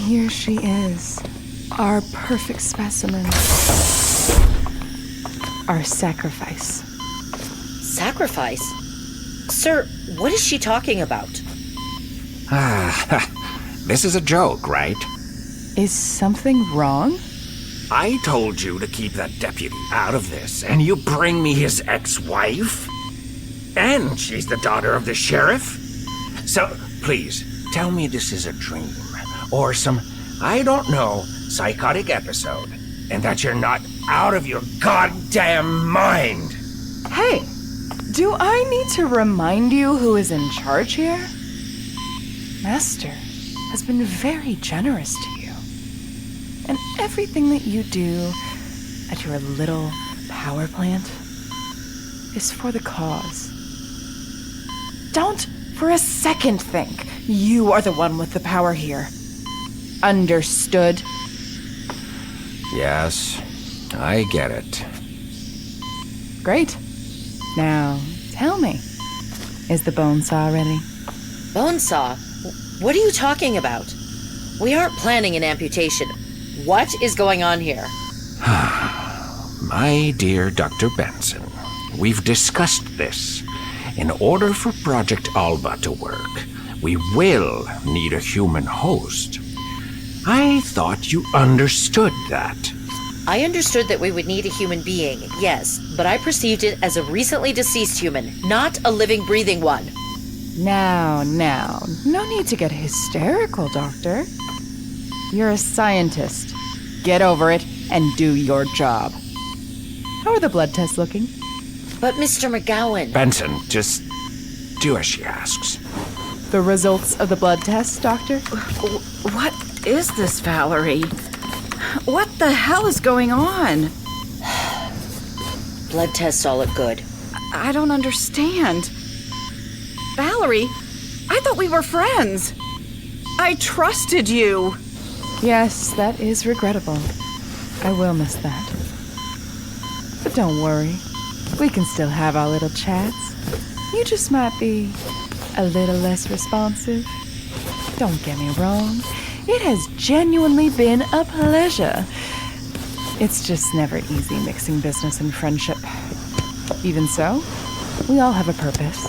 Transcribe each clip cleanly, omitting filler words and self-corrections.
here she is, our perfect specimen. Our sacrifice. Sacrifice? Sir, what is she talking about? This is a joke, right? Is something wrong? I told you to keep that deputy out of this, and you bring me his ex-wife? And she's the daughter of the sheriff? So, please, tell me this is a dream, or some, I don't know, psychotic episode, and that you're not out of your goddamn mind! Hey, do I need to remind you who is in charge here? Master has been very generous to you. And everything that you do at your little power plant is for the cause. Don't for a second think you are the one with the power here. Understood? Yes, I get it. Great. Now, tell me, is the bone saw ready? Bone saw? What are you talking about? We aren't planning an amputation. What is going on here? My dear Dr. Benson, we've discussed this. In order for Project Alba to work, we will need a human host. I thought you understood that. I understood that we would need a human being, yes, but I perceived it as a recently deceased human, not a living, breathing one. Now, no need to get hysterical, Doctor. You're a scientist. Get over it and do your job. How are the blood tests looking? But Mr. McGowan... Benson, just do as she asks. The results of the blood tests, Doctor? What is this, Valerie? What the hell is going on? Blood tests all look good. I don't understand. Valerie, I thought we were friends. I trusted you. Yes, that is regrettable. I will miss that. But don't worry. We can still have our little chats. You just might be a little less responsive. Don't get me wrong. It has genuinely been a pleasure. It's just never easy mixing business and friendship. Even so, we all have a purpose,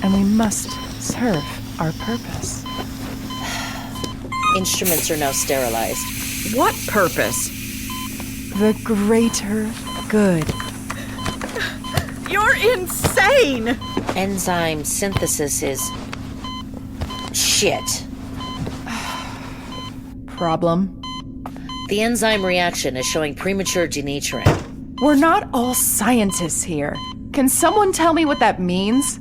and we must serve our purpose. Instruments are now sterilized. What purpose? The greater good. You're insane! Enzyme synthesis is... shit. Problem? The enzyme reaction is showing premature denaturing. We're not all scientists here. Can someone tell me what that means?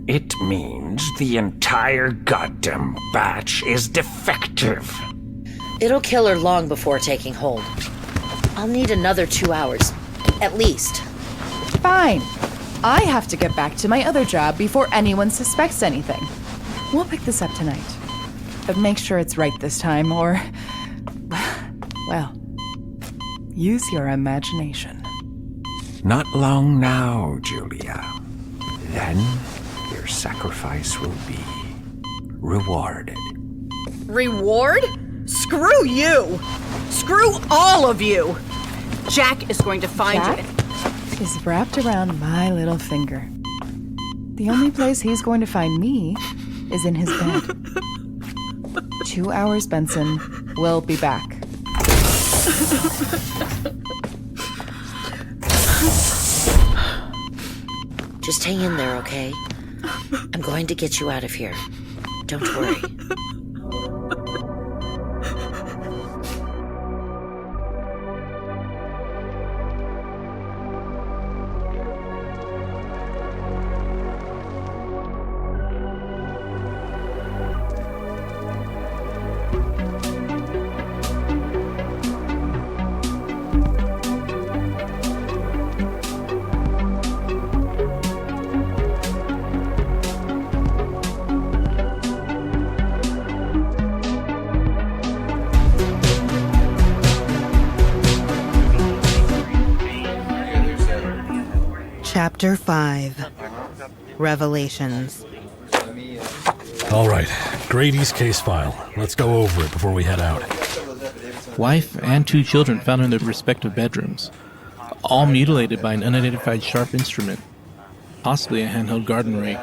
It means the entire goddamn batch is defective. It'll kill her long before taking hold. I'll need another 2 hours, at least. Fine. I have to get back to my other job before anyone suspects anything. We'll pick this up tonight. But make sure it's right this time, or... well, use your imagination. Not long now, Julia. Then your sacrifice will be rewarded. Reward? Screw you! Screw all of you! Jack is going to find Jack you. is wrapped around my little finger. The only place he's going to find me is in his bed. 2 hours, Benson. We'll be back. Just hang in there, okay? I'm going to get you out of here. Don't worry. Chapter 5 Revelations. All right, Grady's case file. Let's go over it before we head out. Wife and 2 children found in their respective bedrooms, all mutilated by an unidentified sharp instrument, possibly a handheld garden rake,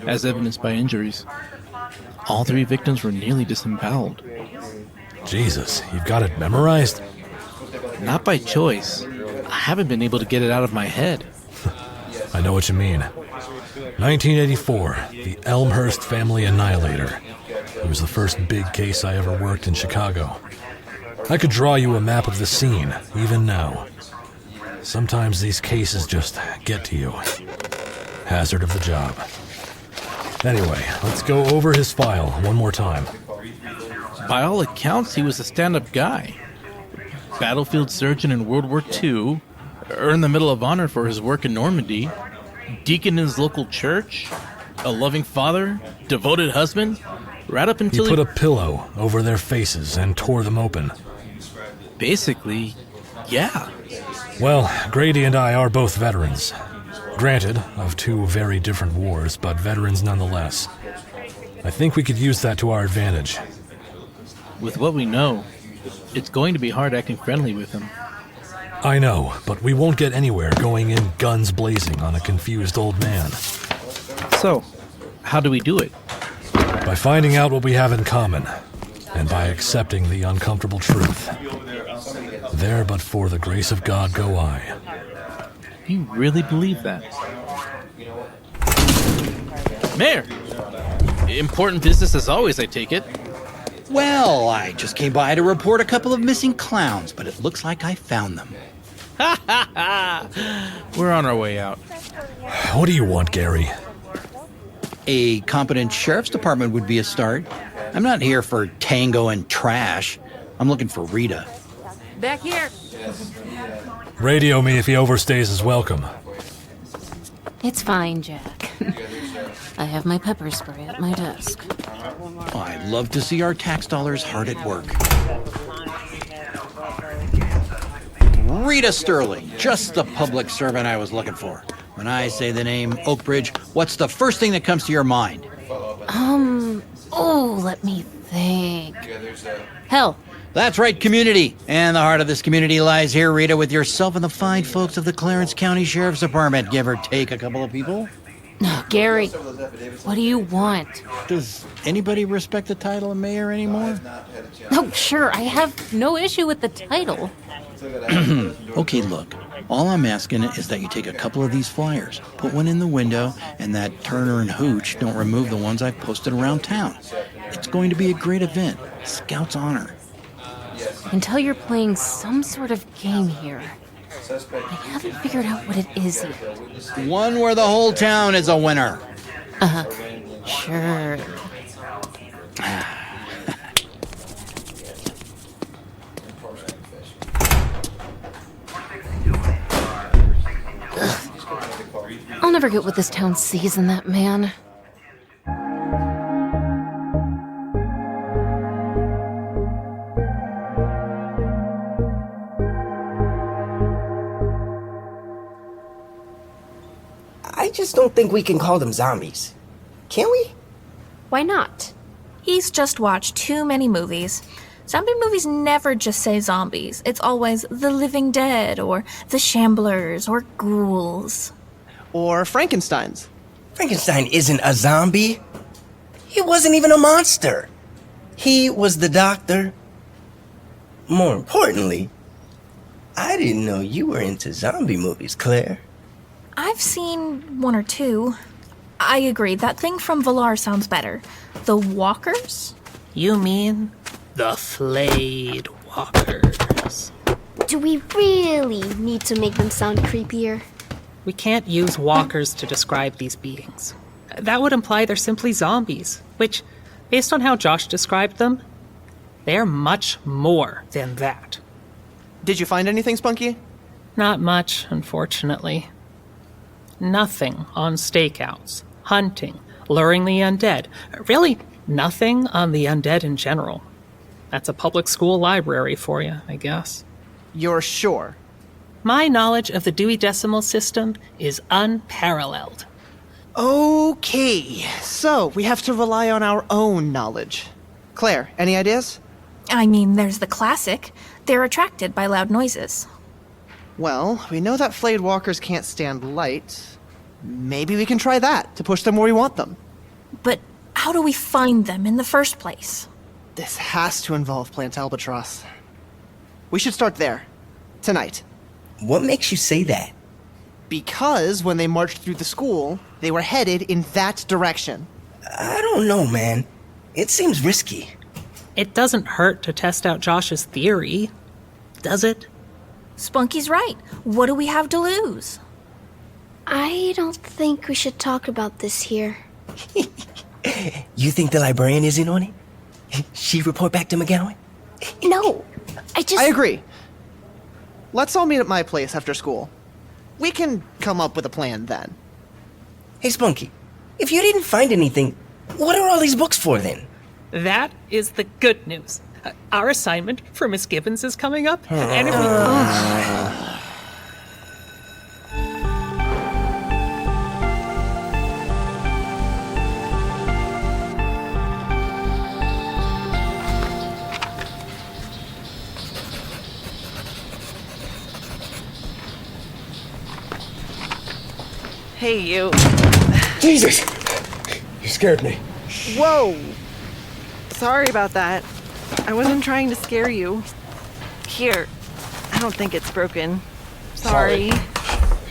as evidenced by injuries. All 3 victims were nearly disemboweled. Jesus, you've got it memorized? Not by choice. I haven't been able to get it out of my head. I know what you mean. 1984, the Elmhurst Family Annihilator. It was the first big case I ever worked in Chicago. I could draw you a map of the scene, even now. Sometimes these cases just get to you. Hazard of the job. Anyway, let's go over his file one more time. By all accounts, he was a stand-up guy. Battlefield surgeon in World War II, earned the Medal of Honor for his work in Normandy, deacon in his local church, a loving father, devoted husband, right up until he put a pillow over their faces and tore them open. Basically, yeah. Well, Grady and I are both veterans. Granted, of 2 very different wars, but veterans nonetheless. I think we could use that to our advantage. With what we know, it's going to be hard acting friendly with him. I know, but we won't get anywhere going in guns blazing on a confused old man. So, how do we do it? By finding out what we have in common, and by accepting the uncomfortable truth. There but for the grace of God go I. You really believe that? Mayor! Important business as always, I take it. Well, I just came by to report a couple of missing clowns, but it looks like I found them. We're on our way out. What do you want, Gary? A competent sheriff's department would be a start. I'm not here for tango and trash. I'm looking for Rita. Back here. Radio me if he overstays his welcome. It's fine, Jack. I have my pepper spray at my desk. I love to see our tax dollars hard at work. Rita Sterling, just the public servant I was looking for. When I say the name Oakbridge, what's the first thing that comes to your mind? Let me think. Hell, That's right, community. And the heart of this community lies here, Rita, with yourself and the fine folks of the Clarence County Sheriff's Department. Give or take a couple of people. Gary, what do you want? Does anybody respect the title of mayor anymore? Oh, sure, I have no issue with the title. Okay, look. All I'm asking is that you take a couple of these flyers, put one in the window, and that Turner and Hooch don't remove the ones I've posted around town. It's going to be a great event. Scout's honor. Until you're playing some sort of game here. I haven't figured out what it is yet. One where the whole town is a winner. Sure. I'll never get what this town sees in that man. I just don't think we can call them zombies. Can we? Why not? He's just watched too many movies. Zombie movies never just say zombies. It's always the living dead, or the shamblers, or ghouls. Or Frankenstein's. Frankenstein isn't a zombie. He wasn't even a monster. He was the doctor. More importantly, I didn't know you were into zombie movies, Claire. I've seen one or two. I agree, that thing from Valar sounds better. The Walkers? You mean the flayed walkers? Do we really need to make them sound creepier? We can't use walkers to describe these beings. That would imply they're simply zombies, which, based on how Josh described them, they're much more than that. Did you find anything, Spunky? Not much, unfortunately. Nothing on stakeouts, hunting, luring the undead. Really, nothing on the undead in general. That's a public school library for you, I guess. You're sure? My knowledge of the Dewey Decimal System is unparalleled. Okay, so we have to rely on our own knowledge. Claire, any ideas? I mean, there's the classic. They're attracted by loud noises. Well, we know that flayed walkers can't stand light. Maybe we can try that to push them where we want them. But how do we find them in the first place? This has to involve Plant Albatross. We should start there. Tonight. What makes you say that? Because when they marched through the school, they were headed in that direction. I don't know, man. It seems risky. It doesn't hurt to test out Josh's theory, does it? Spunky's right. What do we have to lose? I don't think we should talk about this here. You think the librarian is in on it? She report back to McGowan? No, I agree. Let's all meet at my place after school. We can come up with a plan then. Hey, Spunky, if you didn't find anything, what are all these books for then? That is the good news. Our assignment for Miss Gibbons is coming up, and if we... Hey, you. Jesus! You scared me. Whoa! Sorry about that. I wasn't trying to scare you. Here. I don't think it's broken. Sorry.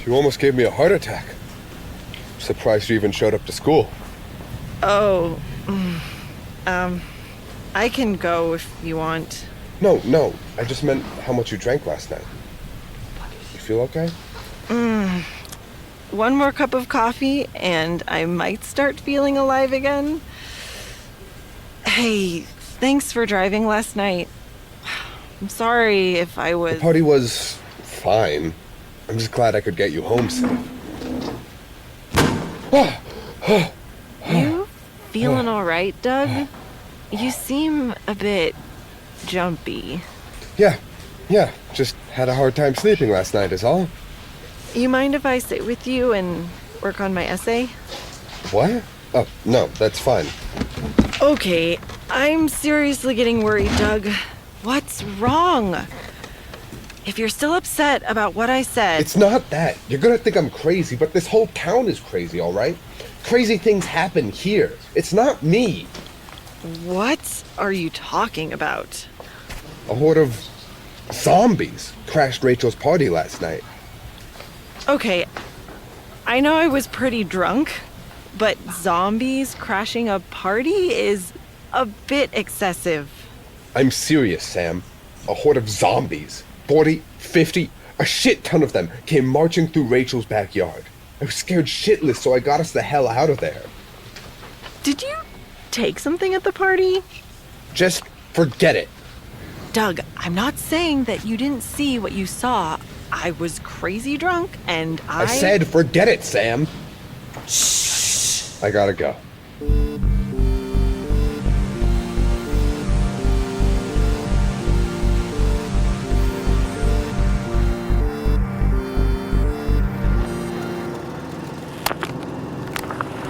You almost gave me a heart attack. Surprised you even showed up to school. Oh. I can go if you want. No. I just meant how much you drank last night. You feel okay? One more cup of coffee, and I might start feeling alive again. Hey, thanks for driving last night. I'm sorry if I was... The party was fine. I'm just glad I could get you home safe. You feeling all right, Doug? You seem a bit jumpy. Yeah. Just had a hard time sleeping last night is all. You mind if I sit with you and work on my essay? What? Oh, no, that's fine. Okay, I'm seriously getting worried, Doug. What's wrong? If you're still upset about what I said... It's not that. You're gonna think I'm crazy, but this whole town is crazy, all right? Crazy things happen here. It's not me. What are you talking about? A horde of zombies crashed Rachel's party last night. Okay, I know I was pretty drunk, but zombies crashing a party is a bit excessive. I'm serious, Sam. A horde of zombies. 40, 50, a shit ton of them came marching through Rachel's backyard. I was scared shitless, so I got us the hell out of there. Did you take something at the party? Just forget it. Doug, I'm not saying that you didn't see what you saw. I was crazy drunk, and I said forget it, Sam. I gotta go.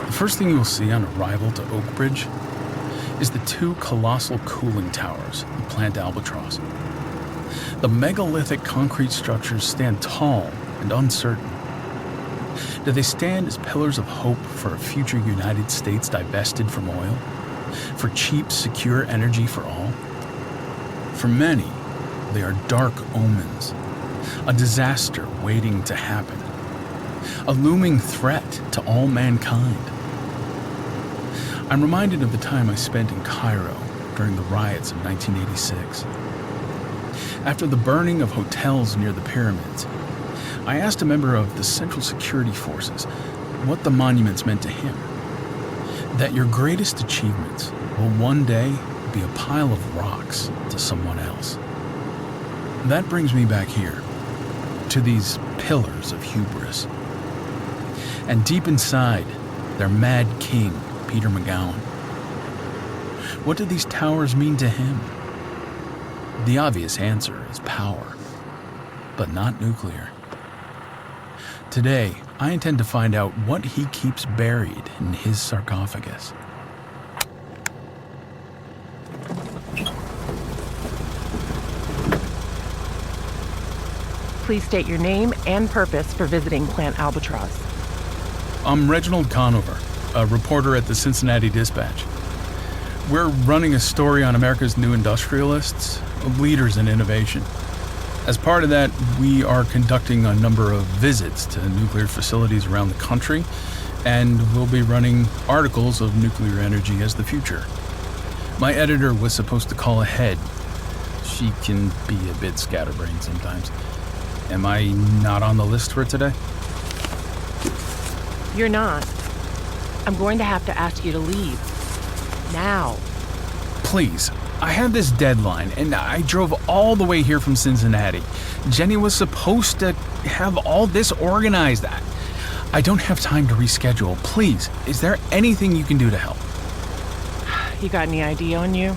The first thing you'll see on arrival to Oakbridge is the two colossal cooling towers of Plant Albatross. The megalithic concrete structures stand tall and uncertain. Do they stand as pillars of hope for a future United States divested from oil? For cheap, secure energy for all? For many, they are dark omens, a disaster waiting to happen, a looming threat to all mankind. I'm reminded of the time I spent in Cairo during the riots of 1986. After the burning of hotels near the pyramids, I asked a member of the Central Security Forces what the monuments meant to him. That your greatest achievements will one day be a pile of rocks to someone else. That brings me back here, to these pillars of hubris. And deep inside, their mad king, Peter McGowan. What do these towers mean to him? The obvious answer is power, but not nuclear. Today, I intend to find out what he keeps buried in his sarcophagus. Please state your name and purpose for visiting Plant Albatross. I'm Reginald Conover, a reporter at the Cincinnati Dispatch. We're running a story on America's new industrialists, leaders in innovation. As part of that, we are conducting a number of visits to nuclear facilities around the country, and we'll be running articles of nuclear energy as the future. My editor was supposed to call ahead. She can be a bit scatterbrained sometimes. Am I not on the list for today? You're not. I'm going to have to ask you to leave. Now. Please, I had this deadline, and I drove all the way here from Cincinnati. Jenny was supposed to have all this organized. I don't have time to reschedule. Please, is there anything you can do to help? You got any ID on you?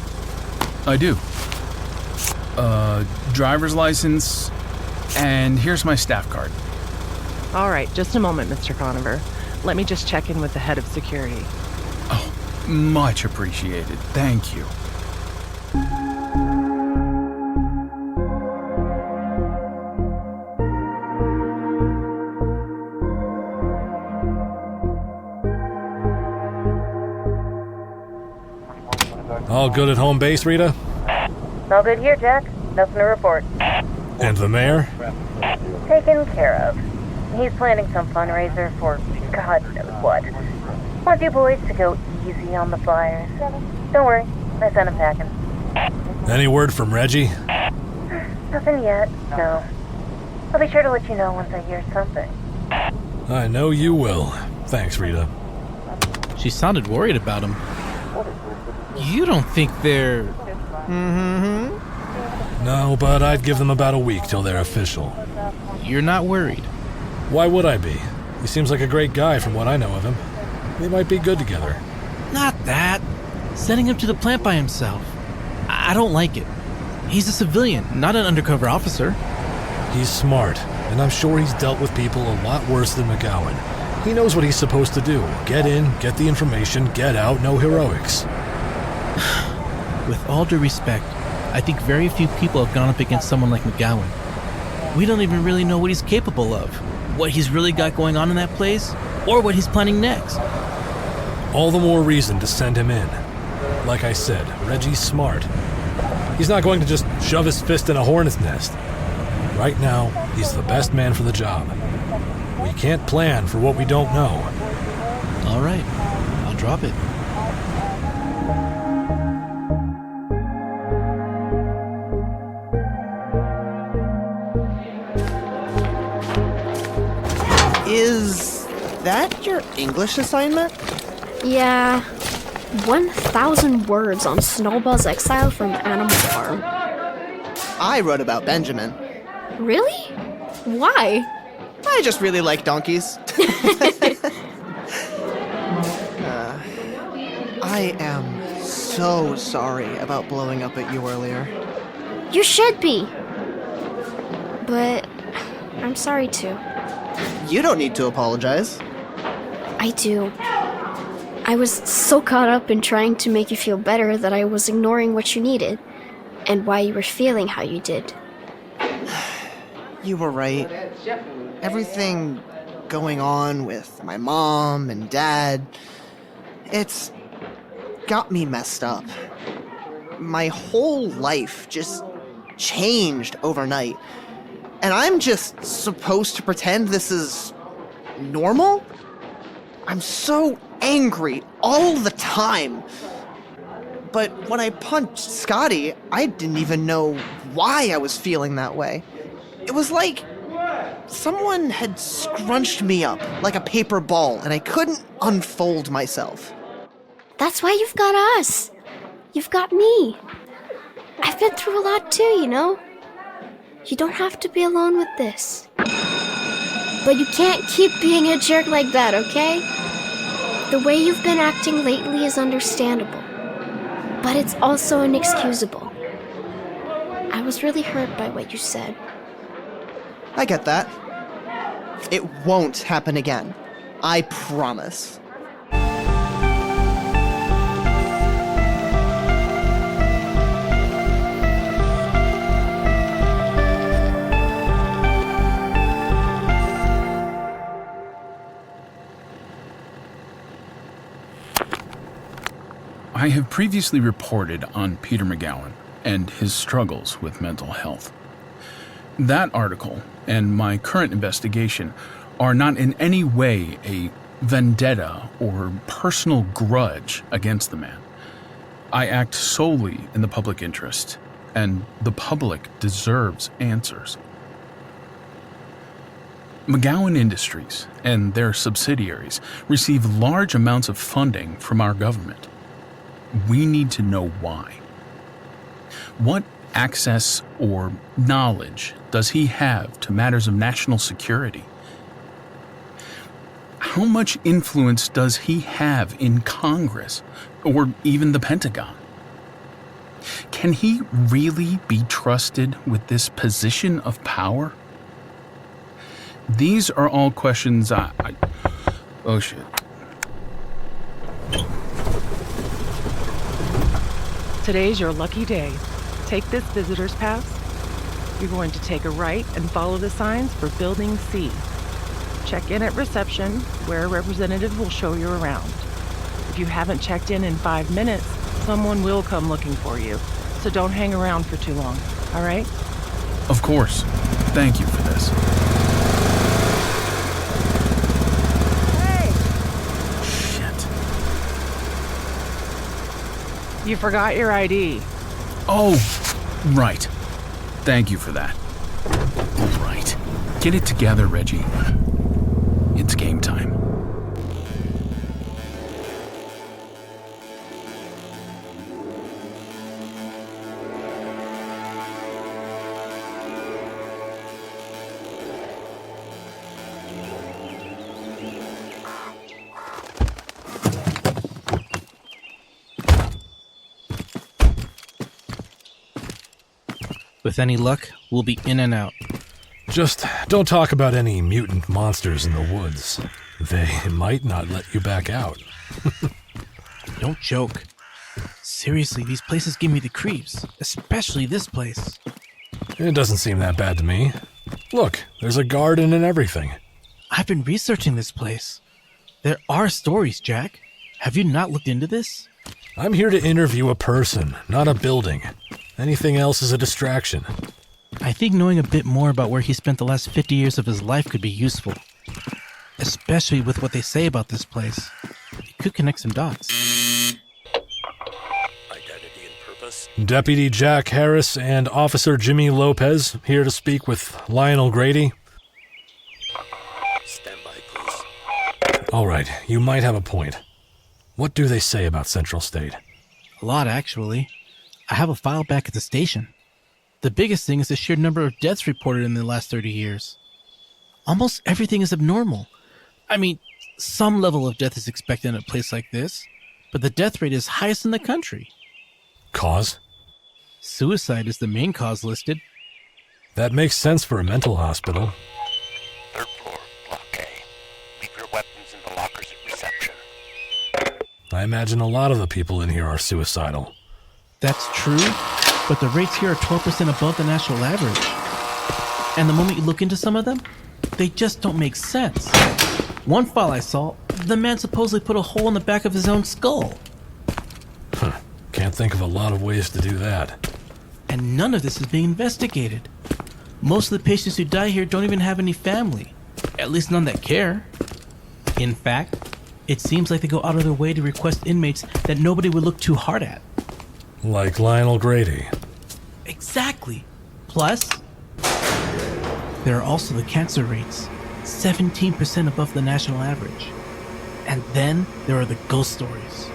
I do. Driver's license, and here's my staff card. All right, just a moment, Mr. Conover. Let me just check in with the head of security. Oh, much appreciated. Thank you. All good at home base, Rita? All good here, Jack. Nothing to report. And the mayor? Taken care of. He's planning some fundraiser for God knows what. Wants you boys to go easy on the flyers. Don't worry, I sent him packing. Any word from Reggie? Nothing yet, no. I'll be sure to let you know once I hear something. I know you will. Thanks, Rita. She sounded worried about him. You don't think they're... No, but I'd give them about a week till they're official. You're not worried? Why would I be? He seems like a great guy from what I know of him. They might be good together. Not that. Sending him to the plant by himself. I don't like it. He's a civilian, not an undercover officer. He's smart, and I'm sure he's dealt with people a lot worse than McGowan. He knows what he's supposed to do. Get in, get the information, get out, no heroics. With all due respect, I think very few people have gone up against someone like McGowan. We don't even really know what he's capable of, what he's really got going on in that place, or what he's planning next. All the more reason to send him in. Like I said, Reggie's smart. He's not going to just shove his fist in a hornet's nest. Right now, he's the best man for the job. We can't plan for what we don't know. All right, I'll drop it. Is that your English assignment? Yeah. 1,000 words on Snowball's exile from Animal Farm. I wrote about Benjamin. Really? Why? I just really like donkeys. I am so sorry about blowing up at you earlier. You should be. But I'm sorry too. You don't need to apologize. I do. I was so caught up in trying to make you feel better that I was ignoring what you needed and why you were feeling how you did. You were right. Everything going on with my mom and dad, it's got me messed up. My whole life just changed overnight. And I'm just supposed to pretend this is normal? I'm so angry all the time. But when I punched Scotty, I didn't even know why I was feeling that way. It was like someone had scrunched me up like a paper ball and I couldn't unfold myself. That's why you've got us. You've got me. I've been through a lot too, you know? You don't have to be alone with this. But you can't keep being a jerk like that, okay? The way you've been acting lately is understandable. But it's also inexcusable. I was really hurt by what you said. I get that. It won't happen again. I promise. I have previously reported on Peter McGowan and his struggles with mental health. That article and my current investigation are not in any way a vendetta or personal grudge against the man. I act solely in the public interest, and the public deserves answers. McGowan Industries and their subsidiaries receive large amounts of funding from our government. We need to know why. What access or knowledge does he have to matters of national security? How much influence does he have in Congress or even the Pentagon? Can he really be trusted with this position of power? These are all questions oh shit. Today's your lucky day. Take this visitor's pass. You're going to take a right and follow the signs for Building C. Check in at reception, where a representative will show you around. If you haven't checked in 5 minutes, someone will come looking for you. So don't hang around for too long, all right? Of course. Thank you for this. You forgot your ID. Oh, right. Thank you for that. Right. Get it together, Reggie. It's game time. With any luck, we'll be in and out. Just don't talk about any mutant monsters in the woods. They might not let you back out. Don't joke. Seriously, these places give me the creeps, especially this place. It doesn't seem that bad to me. Look, there's a garden and everything. I've been researching this place. There are stories, Jack. Have you not looked into this? I'm here to interview a person, not a building. Anything else is a distraction. I think knowing a bit more about where he spent the last 50 years of his life could be useful. Especially with what they say about this place. It could connect some dots. Identity and purpose. Deputy Jack Harris and Officer Jimmy Lopez here to speak with Lionel Grady. Stand by, please. All right, you might have a point. What do they say about Central State? A lot, actually. I have a file back at the station. The biggest thing is the sheer number of deaths reported in the last 30 years. Almost everything is abnormal. I mean, some level of death is expected in a place like this, but the death rate is highest in the country. Cause? Suicide is the main cause listed. That makes sense for a mental hospital. Third floor, Block A. Leave your weapons in the lockers at reception. I imagine a lot of the people in here are suicidal. That's true, but the rates here are 12% above the national average. And the moment you look into some of them, they just don't make sense. One file I saw, the man supposedly put a hole in the back of his own skull. Can't think of a lot of ways to do that. And none of this is being investigated. Most of the patients who die here don't even have any family. At least none that care. In fact, it seems like they go out of their way to request inmates that nobody would look too hard at. Like Lionel Grady. Exactly. Plus, there are also the cancer rates, 17% above the national average. And then there are the ghost stories.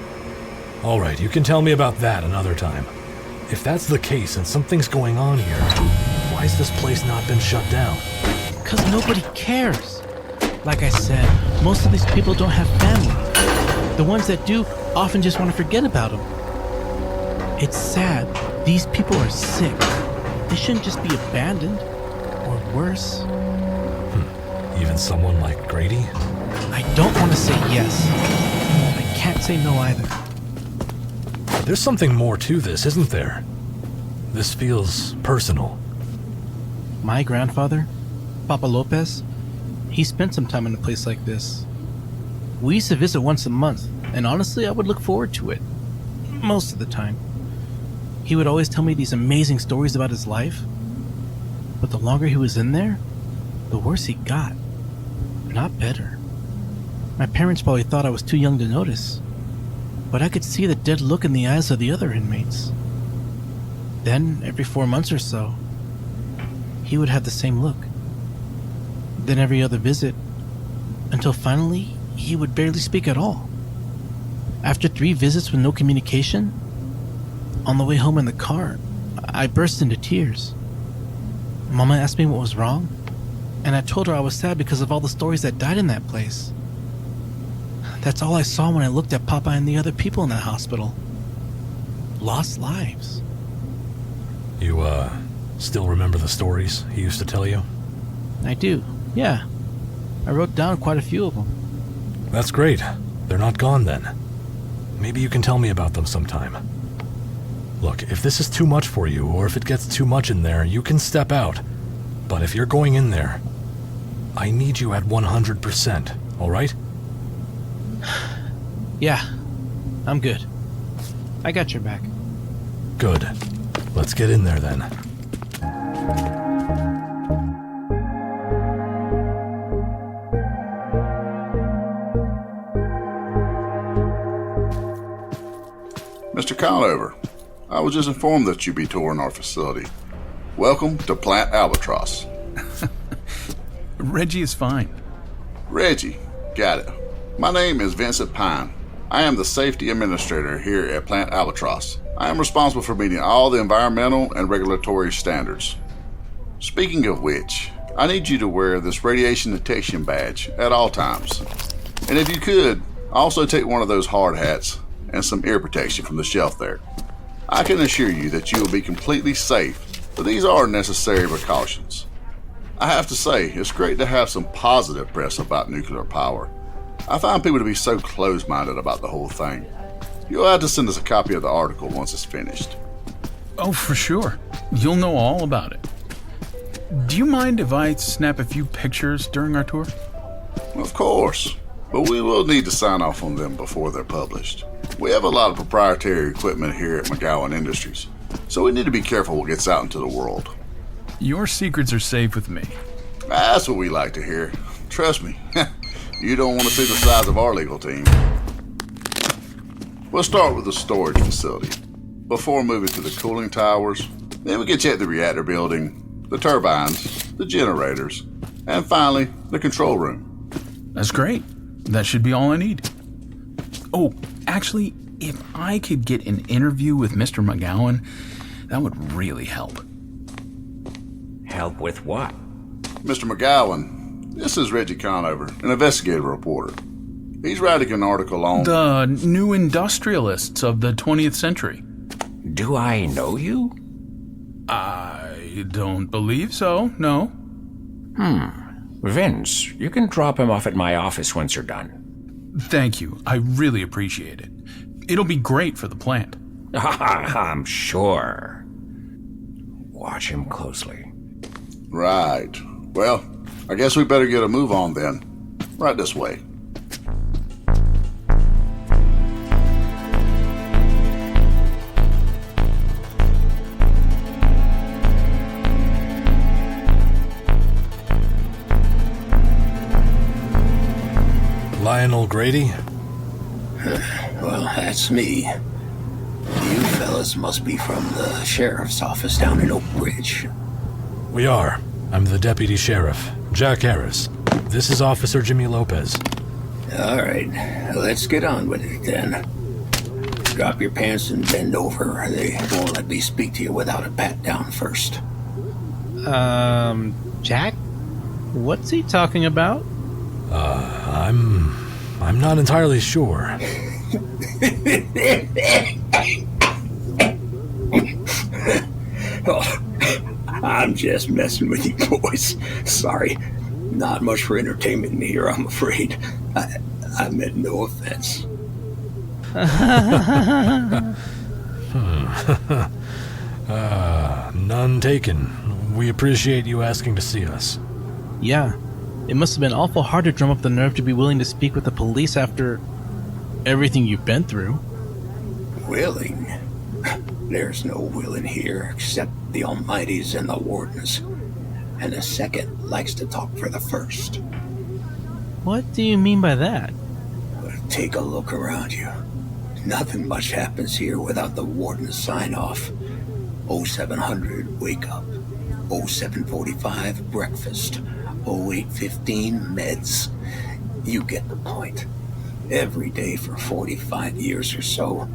All right, you can tell me about that another time. If that's the case and something's going on here, why has this place not been shut down? Because nobody cares. Like I said, most of these people don't have family. The ones that do often just want to forget about them. It's sad. These people are sick. They shouldn't just be abandoned. Or worse. Even someone like Grady? I don't want to say yes. I can't say no either. There's something more to this, isn't there? This feels personal. My grandfather, Papa Lopez, he spent some time in a place like this. We used to visit once a month, and honestly, I would look forward to it. Most of the time. He would always tell me these amazing stories about his life. But the longer he was in there, the worse he got. Not better. My parents probably thought I was too young to notice, but I could see the dead look in the eyes of the other inmates. Then, every 4 months or so, he would have the same look. Then every other visit, until finally, he would barely speak at all. After 3 visits with no communication, on the way home in the car, I burst into tears. Mama asked me what was wrong, and I told her I was sad because of all the stories that died in that place. That's all I saw when I looked at Papa and the other people in that hospital. Lost lives. You, still remember the stories he used to tell you? I do, yeah. I wrote down quite a few of them. That's great. They're not gone then. Maybe you can tell me about them sometime. Look, if this is too much for you, or if it gets too much in there, you can step out. But if you're going in there, I need you at 100%, alright? Yeah, I'm good. I got your back. Good. Let's get in there then. Mr. Conover, I was just informed that you'd be touring our facility. Welcome to Plant Albatross. Reggie is fine. Reggie, got it. My name is Vincent Pine. I am the safety administrator here at Plant Albatross. I am responsible for meeting all the environmental and regulatory standards. Speaking of which, I need you to wear this radiation detection badge at all times. And if you could, also take one of those hard hats and some ear protection from the shelf there. I can assure you that you will be completely safe, but these are necessary precautions. I have to say, it's great to have some positive press about nuclear power. I find people to be so close-minded about the whole thing. You'll have to send us a copy of the article once it's finished. Oh, for sure. You'll know all about it. Do you mind if I snap a few pictures during our tour? Of course, but we will need to sign off on them before they're published. We have a lot of proprietary equipment here at McGowan Industries, so we need to be careful what gets out into the world. Your secrets are safe with me. That's what we like to hear. Trust me, you don't want to see the size of our legal team. We'll start with the storage facility, before moving to the cooling towers. Then we can check the reactor building, the turbines, the generators, and finally, the control room. That's great. That should be all I need. Oh, actually, if I could get an interview with Mr. McGowan, that would really help. Help with what? Mr. McGowan, this is Reggie Conover, an investigative reporter. He's writing an article on the new industrialists of the 20th century. Do I know you? I don't believe so, no. Vince, you can drop him off at my office once you're done. Thank you. I really appreciate it. It'll be great for the plant. I'm sure. Watch him closely. Right. Well, I guess we better get a move on then. Right this way. Lionel Grady? Well, that's me. You fellas must be from the sheriff's office down in Oak Ridge. We are. I'm the deputy sheriff, Jack Harris. This is Officer Jimmy Lopez. All right, let's get on with it then. Drop your pants and bend over. They won't let me speak to you without a pat down first. Jack? What's he talking about? I'm not entirely sure. Oh, I'm just messing with you boys. Sorry. Not much for entertainment in here, I'm afraid. I meant no offense. None taken. We appreciate you asking to see us. Yeah, it must have been awful hard to drum up the nerve to be willing to speak with the police after everything you've been through. Willing? There's no willing here except the Almighties and the Wardens. And the second likes to talk for the first. What do you mean by that? Take a look around you. Nothing much happens here without the Warden's sign-off. 0700, wake up. 0745, breakfast. 0815, meds. You get the point. Every day for 45 years or so.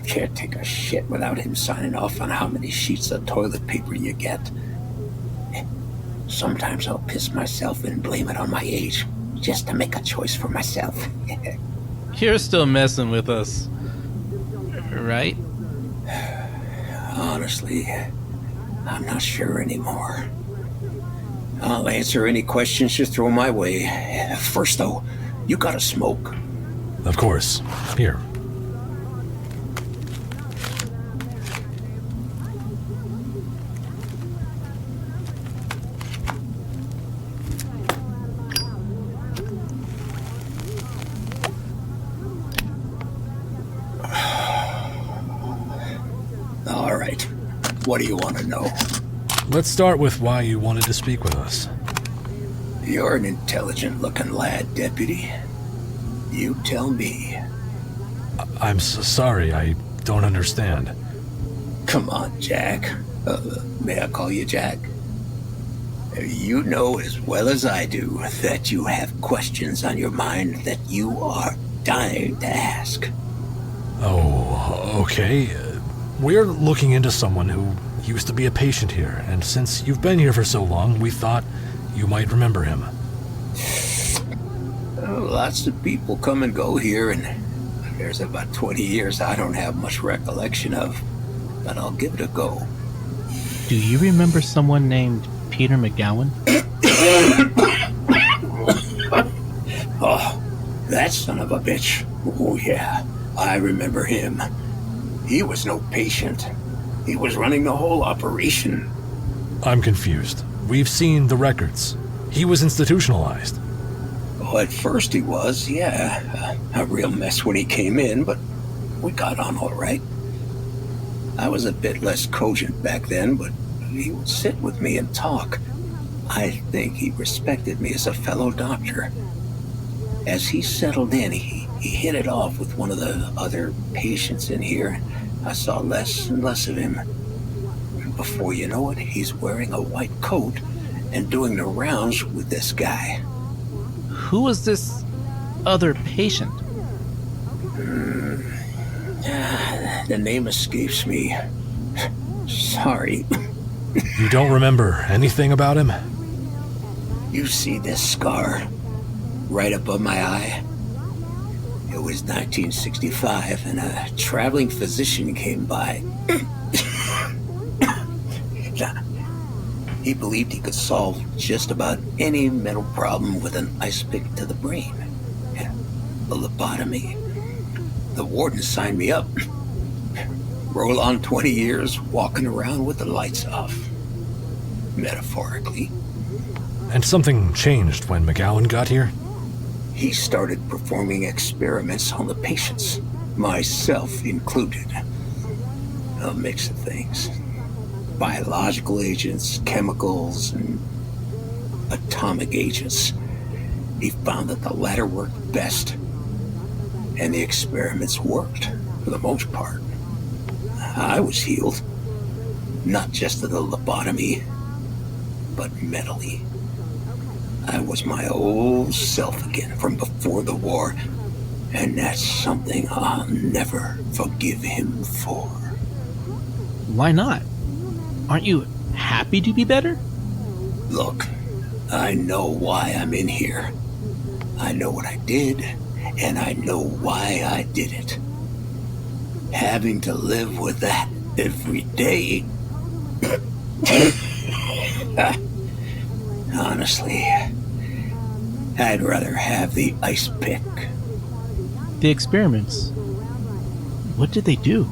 Can't take a shit without him signing off on how many sheets of toilet paper you get. Sometimes I'll piss myself and blame it on my age, just to make a choice for myself. You're still messing with us, right? Honestly, I'm not sure anymore. I'll answer any questions you throw my way. First, though, you gotta smoke. Of course. Here. All right. What do you want to know? Let's start with why you wanted to speak with us. You're an intelligent-looking lad, Deputy. You tell me. I'm sorry, I don't understand. Come on, Jack. May I call you Jack? You know as well as I do that you have questions on your mind that you are dying to ask. Oh, okay. We're looking into someone who used to be a patient here, and since you've been here for so long, we thought you might remember him. Lots of people come and go here, and there's about 20 years I don't have much recollection of, but I'll give it a go. Do you remember someone named Peter McGowan? Oh, that son of a bitch. Oh, yeah, I remember him. He was no patient. He was running the whole operation. I'm confused. We've seen the records. He was institutionalized. Oh, at first he was, yeah. A real mess when he came in, but we got on all right. I was a bit less cogent back then, but he would sit with me and talk. I think he respected me as a fellow doctor. As he settled in, he hit it off with one of the other patients in here. I saw less and less of him. Before you know it, he's wearing a white coat and doing the rounds with this guy. Who was this other patient? The name escapes me. Sorry. You don't remember anything about him? You see this scar right above my eye? It was 1965, and a traveling physician came by. He believed he could solve just about any mental problem with an ice pick to the brain. A lobotomy. The warden signed me up. Roll on 20 years walking around with the lights off. Metaphorically. And something changed when McGowan got here? He started performing experiments on the patients, myself included. A mix of things. Biological agents, chemicals, and atomic agents. He found that the latter worked best. And the experiments worked, for the most part. I was healed. Not just of the lobotomy, but mentally. I was my old self again from before the war, and that's something I'll never forgive him for. Why not? Aren't you happy to be better? Look, I know why I'm in here. I know what I did, and I know why I did it. Having to live with that every day. Honestly, I'd rather have the ice pick. The experiments. What did they do?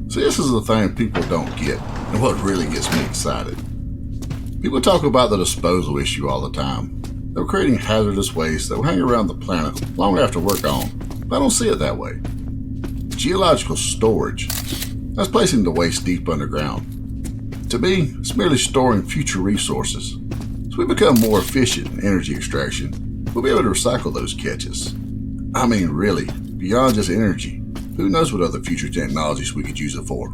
See, this is the thing people don't get, and what really gets me excited. People talk about the disposal issue all the time. They're creating hazardous waste that will hang around the planet long after we're gone. But I don't see it that way. Geological storage, that's placing the waste deep underground. To me, it's merely storing future resources. As we become more efficient in energy extraction, we'll be able to recycle those catches. I mean, really, beyond just energy. Who knows what other future technologies we could use it for?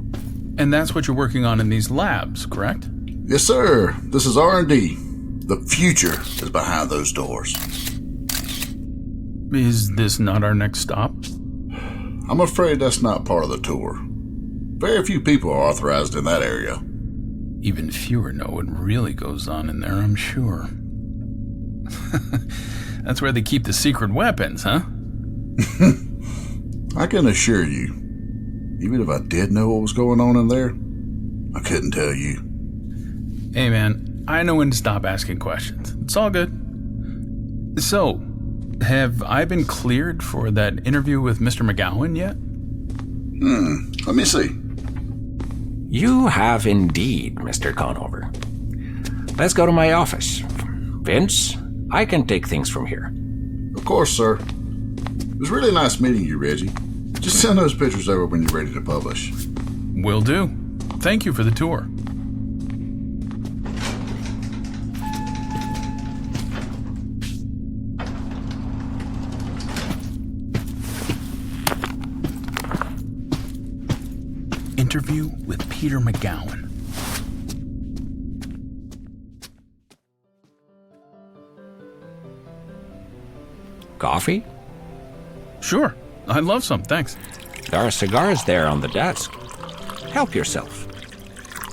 And that's what you're working on in these labs, correct? Yes, sir. This is R&D. The future is behind those doors. Is this not our next stop? I'm afraid that's not part of the tour. Very few people are authorized in that area. Even fewer know what really goes on in there, I'm sure. That's where they keep the secret weapons, huh? I can assure you, even if I did know what was going on in there, I couldn't tell you. Hey man, I know when to stop asking questions. It's all good. So, have I been cleared for that interview with Mr. McGowan yet? Let me see. You have indeed, Mr. Conover. Let's go to my office. Vince, I can take things from here. Of course, sir. It was really nice meeting you, Reggie. Just send those pictures over when you're ready to publish. Will do. Thank you for the tour. Interview with Peter McGowan. Coffee? Sure. I'd love some, thanks. There are cigars there on the desk. Help yourself.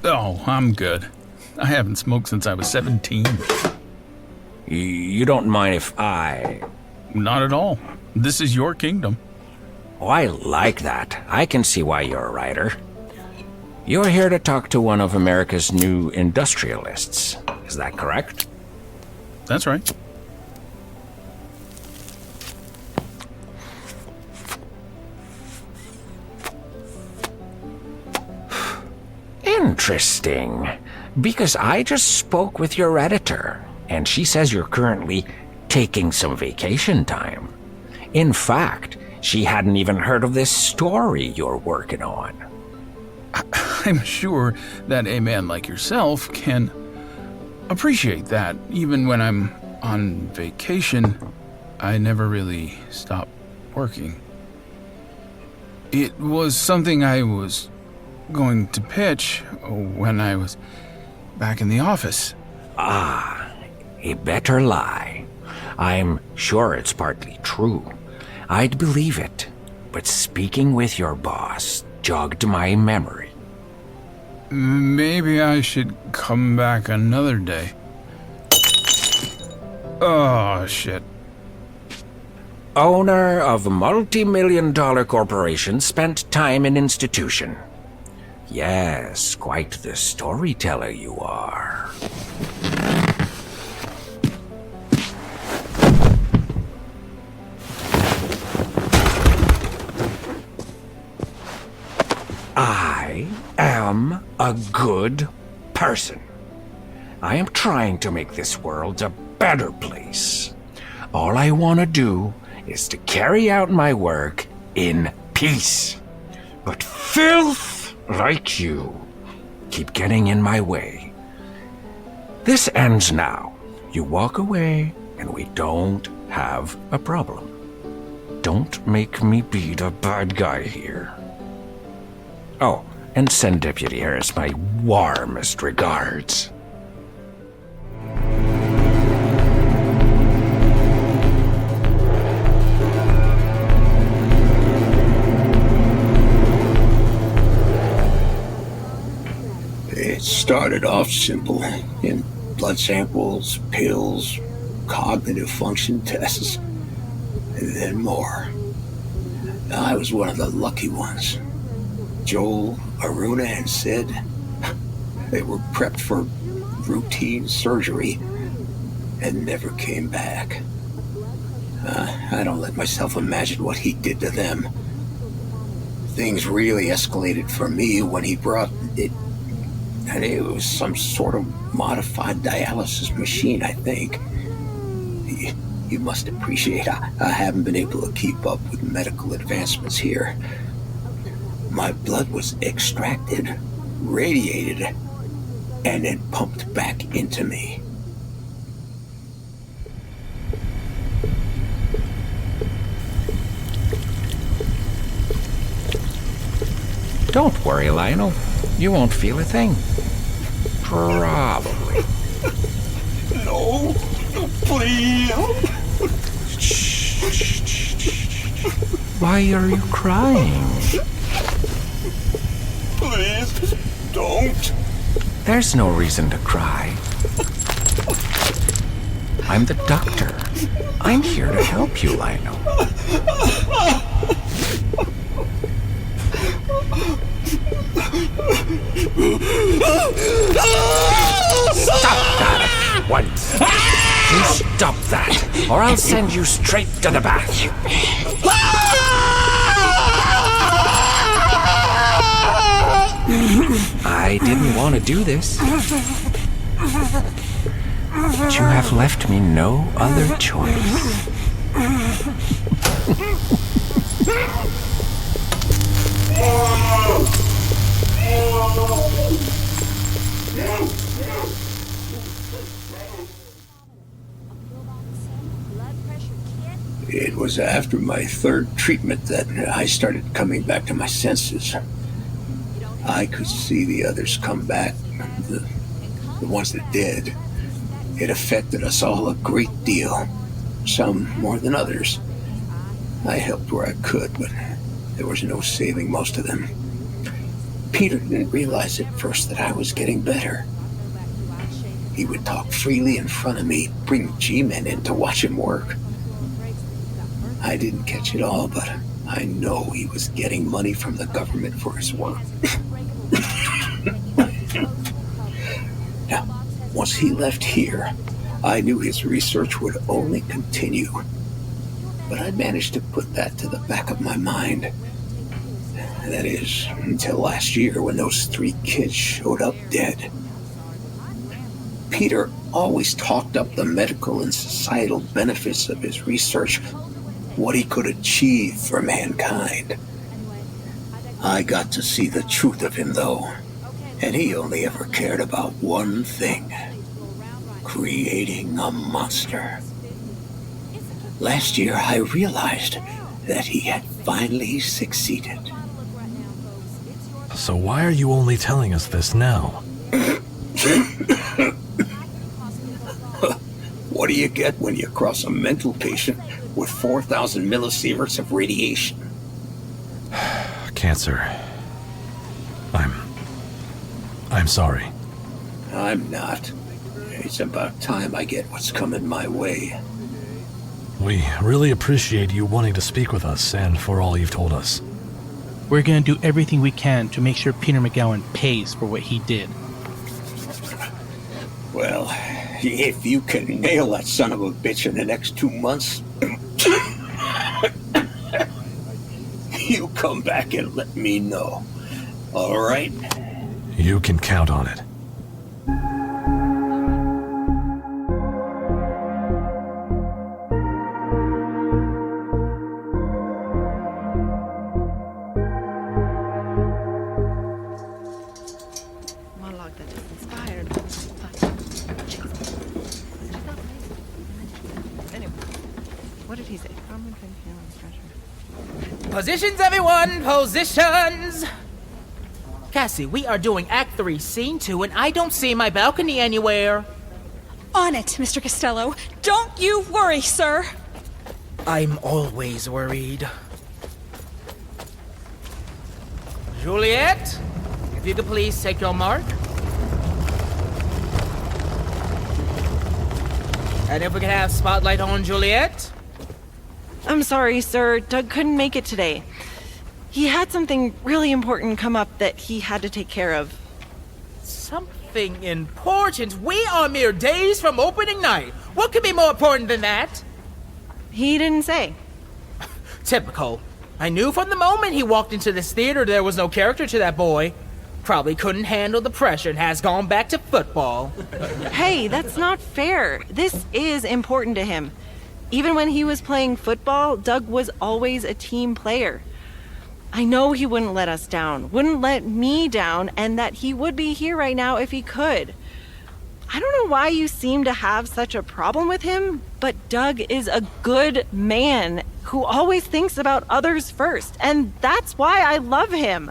Oh, I'm good. I haven't smoked since I was 17. You don't mind if I... Not at all. This is your kingdom. Oh, I like that. I can see why you're a writer. You're here to talk to one of America's new industrialists. Is that correct? That's right. Interesting. Because I just spoke with your editor, and she says you're currently taking some vacation time. In fact, she hadn't even heard of this story you're working on. I'm sure that a man like yourself can appreciate that. Even when I'm on vacation, I never really stop working. It was something I was going to pitch when I was back in the office. Ah, a better lie. I'm sure it's partly true. I'd believe it, but speaking with your boss jogged my memory. Maybe I should come back another day. Oh, shit. Owner of a multi-million-dollar corporation spent time in institution. Yes, quite the storyteller you are. I am a good person. I am trying to make this world a better place. All I want to do is to carry out my work in peace. But filth like you keep getting in my way. This ends now. You walk away and we don't have a problem. Don't make me be the bad guy here. Oh, and send Deputy Harris my warmest regards. It started off simple. In blood samples, pills, cognitive function tests, and then more. I was one of the lucky ones. Joel, Aruna, and Sid, they were prepped for routine surgery and never came back. I don't let myself imagine what he did to them. Things really escalated for me when he brought it. And it was some sort of modified dialysis machine, I think. You must appreciate I haven't been able to keep up with medical advancements here. My blood was extracted, radiated, and then pumped back into me. Don't worry, Lionel. You won't feel a thing. Probably. No, please. Why are you crying? Please, don't. There's no reason to cry. I'm the doctor. I'm here to help you, Lionel. Stop that at once! You stop that, or I'll send you straight to the bath. I didn't want to do this, but you have left me no other choice. It was after my third treatment that I started coming back to my senses. I could see the others come back, the ones that did. It affected us all a great deal, some more than others. I helped where I could, but there was no saving most of them. Peter didn't realize at first that I was getting better. He would talk freely in front of me, bring G-men in to watch him work. I didn't catch it all, but I know he was getting money from the government for his work. Now, once he left here, I knew his research would only continue. But I managed to put that to the back of my mind. That is, until last year when those 3 kids showed up dead. Peter always talked up the medical and societal benefits of his research, what he could achieve for mankind. I got to see the truth of him, though, and he only ever cared about one thing: creating a monster. Last year, I realized that he had finally succeeded. So why are you only telling us this now? What do you get when you cross a mental patient with 4,000 millisieverts of radiation? Cancer. I'm sorry. I'm not. It's about time I get what's coming my way. We really appreciate you wanting to speak with us and for all you've told us. We're gonna do everything we can to make sure Peter McGowan pays for what he did. Well, if you can nail that son of a bitch in the next 2 months, you come back and let me know. All right? You can count on it. Monologue that just inspired. Anyway, what did he say? Positions, everyone! Positions! Cassie, we are doing Act 3, Scene 2, and I don't see my balcony anywhere. On it, Mr. Costello. Don't you worry, sir. I'm always worried. Juliet, if you could please take your mark. And if we could have spotlight on Juliet? I'm sorry, sir. Doug couldn't make it today. He had something really important come up that he had to take care of. Something important? We are mere days from opening night. What could be more important than that? He didn't say. Typical. I knew from the moment he walked into this theater there was no character to that boy. Probably couldn't handle the pressure and has gone back to football. Hey, that's not fair. This is important to him. Even when he was playing football, Doug was always a team player. I know he wouldn't let us down, wouldn't let me down, and that he would be here right now if he could. I don't know why you seem to have such a problem with him, but Doug is a good man who always thinks about others first, and that's why I love him.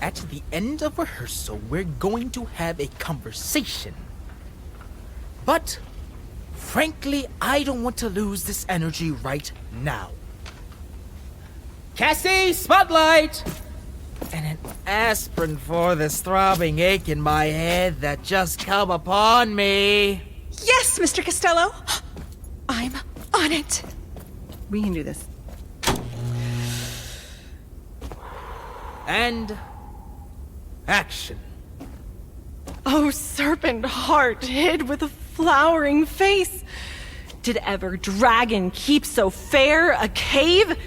At the end of rehearsal, we're going to have a conversation. But, frankly, I don't want to lose this energy right now. Cassie, spotlight! And an aspirin for this throbbing ache in my head that just come upon me. Yes, Mr. Costello. I'm on it. We can do this. And action. Oh, serpent heart hid with a flowering face. Did ever dragon keep so fair a cave?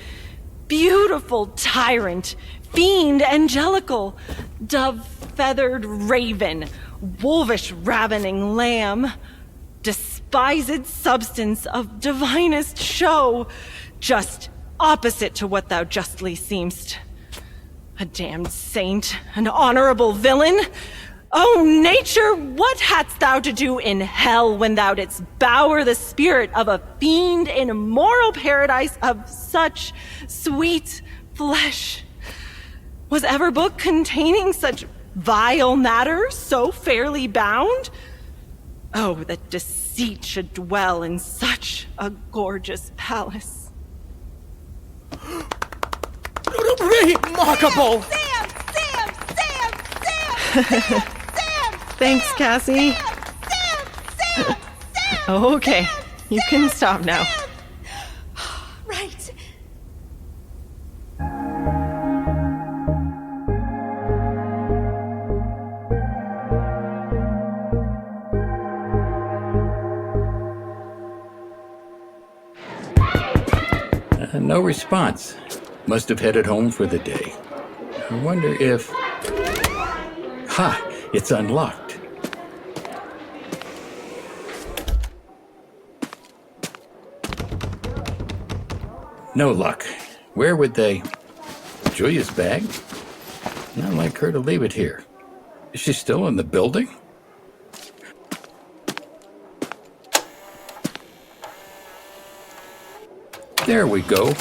Beautiful tyrant, fiend angelical, dove-feathered raven, wolvish ravening lamb, despised substance of divinest show, just opposite to what thou justly seemst. A damned saint, an honorable villain. O nature, what hadst thou to do in hell when thou didst bower the spirit of a fiend in a moral paradise of such sweet flesh? Was ever book containing such vile matter so fairly bound? Oh, that deceit should dwell in such a gorgeous palace. Remarkable! Sam! Thanks, Cassie. Okay, you can stop now. Right. No response. Must have headed home for the day. I wonder if... Ha! It's unlocked. No luck. Where would they... Julia's bag? Not like her to leave it here. Is she still in the building? There we go.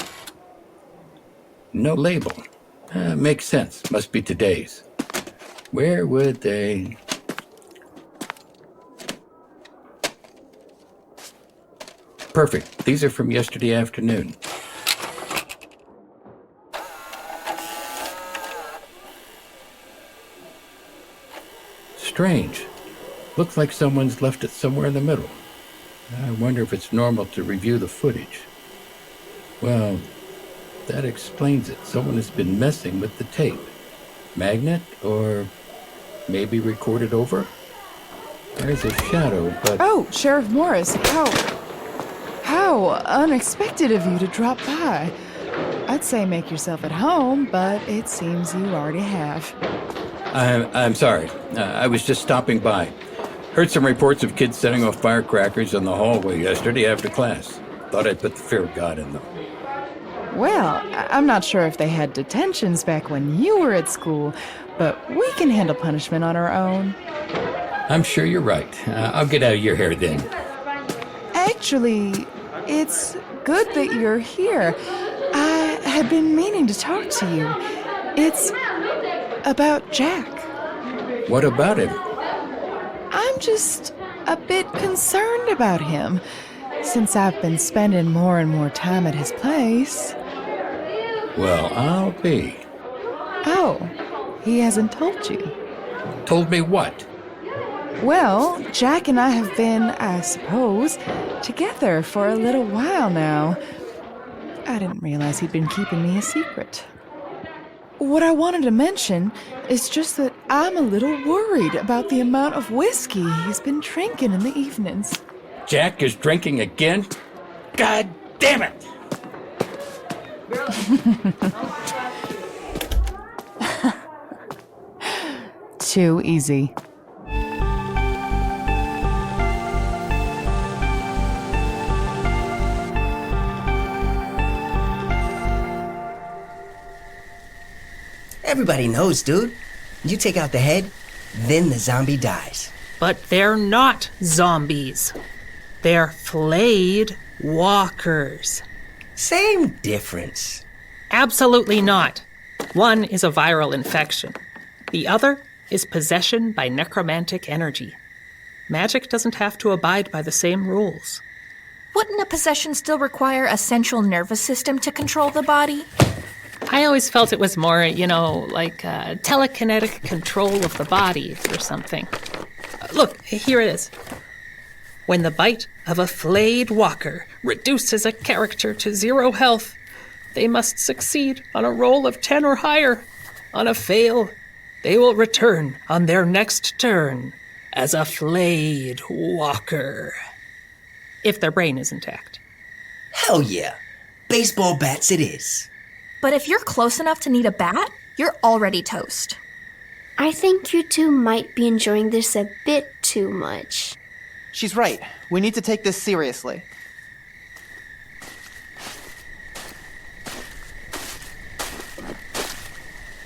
No label. Makes sense. Must be today's. Where would they... Perfect. These are from yesterday afternoon. Strange. Looks like someone's left it somewhere in the middle. I wonder if it's normal to review the footage. Well, that explains it. Someone has been messing with the tape. Magnet, or maybe recorded over? There's a shadow, but... Oh, Sheriff Morris, how unexpected of you to drop by. I'd say make yourself at home, but it seems you already have. I'm sorry. I was just stopping by. Heard some reports of kids setting off firecrackers in the hallway yesterday after class. Thought I'd put the fear of God in them. Well, I'm not sure if they had detentions back when you were at school, but we can handle punishment on our own. I'm sure you're right. I'll get out of your hair then. Actually, it's good that you're here. I had been meaning to talk to you. It's about Jack. What about him? I'm just a bit concerned about him, since I've been spending more and more time at his place. Well, I'll be. Oh, he hasn't told you. Told me what? Well, Jack and I have been, I suppose, together for a little while now. I didn't realize he'd been keeping me a secret. What I wanted to mention is just that I'm a little worried about the amount of whiskey he's been drinking in the evenings. Jack is drinking again? God damn it! Too easy. Everybody knows, dude. You take out the head, then the zombie dies. But they're not zombies. They're flayed walkers. Same difference. Absolutely not. One is a viral infection. The other is possession by necromantic energy. Magic doesn't have to abide by the same rules. Wouldn't a possession still require a central nervous system to control the body? I always felt it was more, like telekinetic control of the body or something. Look, here it is. When the bite of a flayed walker reduces a character to 0 health, they must succeed on a roll of 10 or higher. On a fail, they will return on their next turn as a flayed walker. If their brain is intact. Hell yeah. Baseball bats it is. But if you're close enough to need a bat, you're already toast. I think you two might be enjoying this a bit too much. She's right. We need to take this seriously.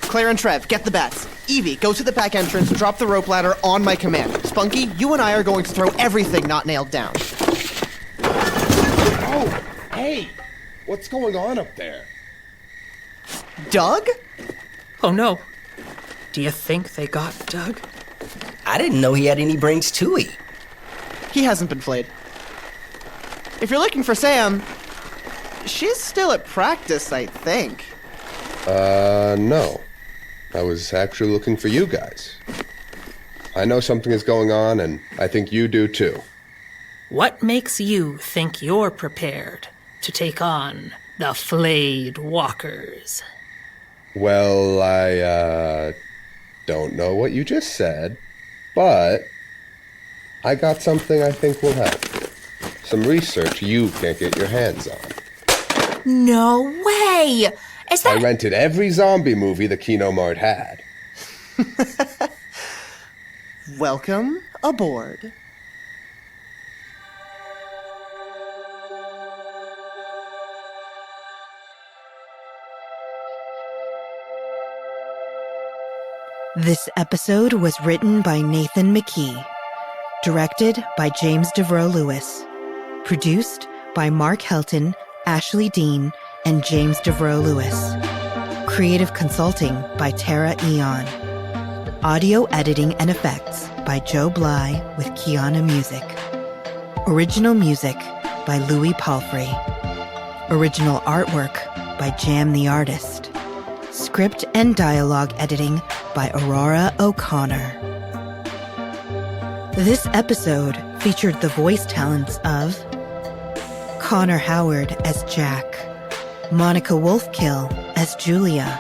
Claire and Trev, get the bats. Evie, go to the back entrance, drop the rope ladder on my command. Spunky, you and I are going to throw everything not nailed down. Oh, hey! What's going on up there? Doug? Oh no. Do you think they got Doug? I didn't know he had any brains to eat. He hasn't been flayed. If you're looking for Sam, she's still at practice, I think. No. I was actually looking for you guys. I know something is going on, and I think you do too. What makes you think you're prepared to take on the flayed walkers? Well, I, don't know what you just said, but I got something I think will help. Some research you can't get your hands on. No way! Is that... I rented every zombie movie the Kino Mart had. Welcome aboard. This episode was written by Nathan McKee, directed by James DeVreaux Lewis, produced by Mark Helton, Ashley Dean, and James DeVreaux Lewis. Creative consulting by Tara Eon. Audio editing and effects by Joe Bly with Kiana Music. Original music by Louis Palfrey. Original artwork by Jam the Artist. Script and dialogue editing by Aurora O'Connor. This episode featured the voice talents of Connor Howard as Jack, Monica Wolfkill as Julia,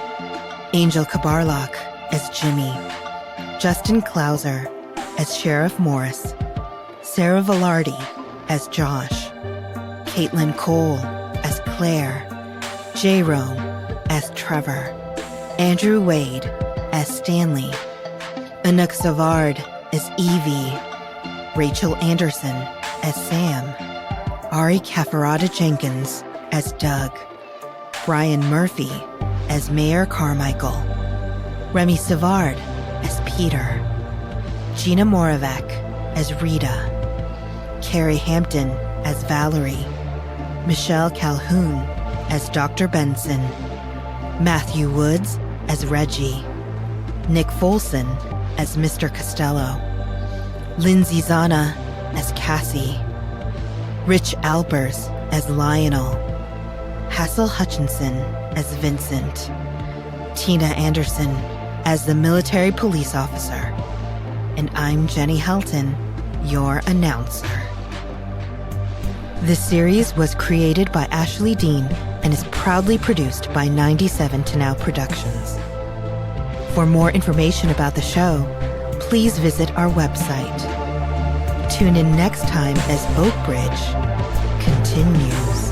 Angel Kabarlak as Jimmy, Justin Klauser as Sheriff Morris, Sarah Velarde as Josh, Caitlin Cole as Claire, J-Rome as Trevor, Andrew Wade as Stanley, Anouk Savard as Evie, Rachel Anderson as Sam, Ari Kafarada Jenkins as Doug, Brian Murphy as Mayor Carmichael, Remy Savard as Peter, Gina Moravec as Rita, Carrie Hampton as Valerie, Michelle Calhoun as Dr. Benson, Matthew Woods as Reggie, Nick Folson as Mr. Costello, Lindsay Zana as Cassie, Rich Alpers as Lionel, Hassel Hutchinson as Vincent, Tina Anderson as the military police officer, and I'm Jenny Helton, your announcer. This series was created by Ashley Dean and is proudly produced by 97 to Now Productions. For more information about the show, please visit our website. Tune in next time as Oak Bridge continues.